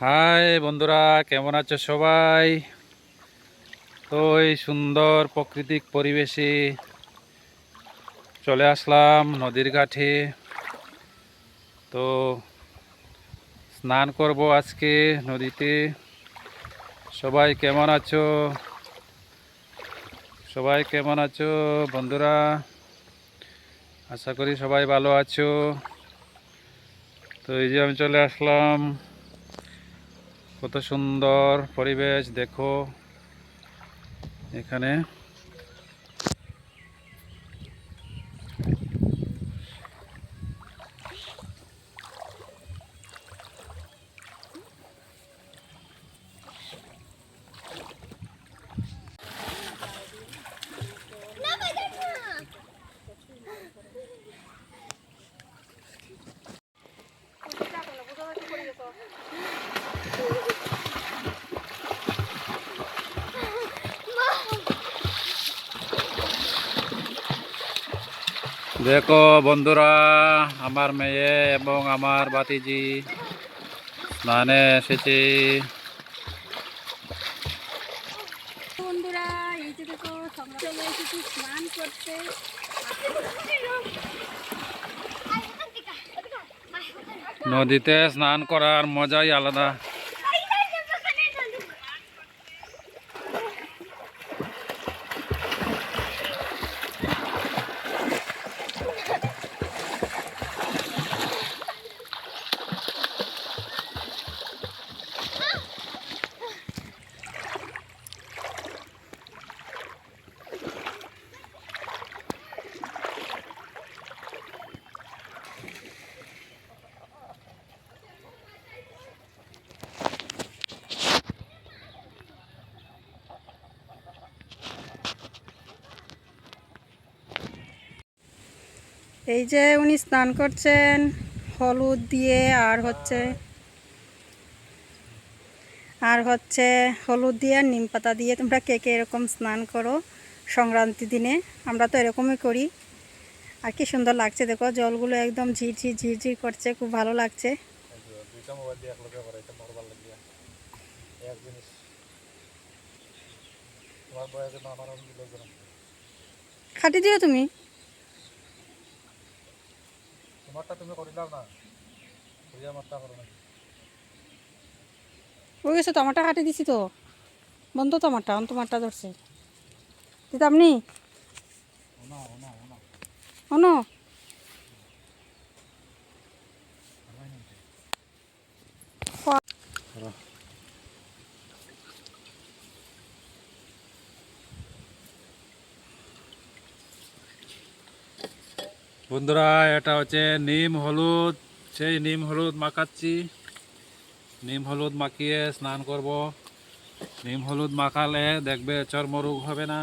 High বন্ধুরা, কেমন আছো সবাই? তো এই সুন্দর প্রাকৃতিক পরিবেশে চলে আসলাম নদীর ঘাটে। তো স্নান করব আজকে নদীতে। সবাই কেমন আছো? সবাই কেমন আছো বন্ধুরা? আশা করি সবাই ভালো আছো। তো এই যে আমি চলে আসলাম, কত সুন্দর পরিবেশ দেখো এখানে। দেখো বন্ধুরা, আমার মেয়ে এবং আমার ভাতিজি স্নানে এসেছে। বন্ধুরা, এই যে দেখো আমরা চলে এসেছি স্নান করতে। নদীতে স্নান করার মজাই আলাদা। এই যে উনি স্নান করছেন হলুদ দিয়ে, আর হচ্ছে হলুদ দিয়ে আর নিম পাতা দিয়ে। তোমরা কে কে এরকম স্নান করো সংক্রান্তি দিনে? আমরা তো এরকমই করি। আর কি সুন্দর লাগছে দেখো, জলগুলো একদম ঝিরঝির ঝিরঝির করছে, খুব ভালো লাগছে। খাটি দিও তুমি। ওই গেছে টমাটা কাটি দিছি তো, বন্ধ টমাটা তোমারটা ধরছে দিতাম নি অনো। বন্ধুরা, এটা হচ্ছে নিম হলুদ। সেই নিম হলুদ মাখাচ্ছি। নিম হলুদ মাখিয়ে স্নান করব। নিম হলুদ মাখালে দেখবে চর্মরোগ হবে না।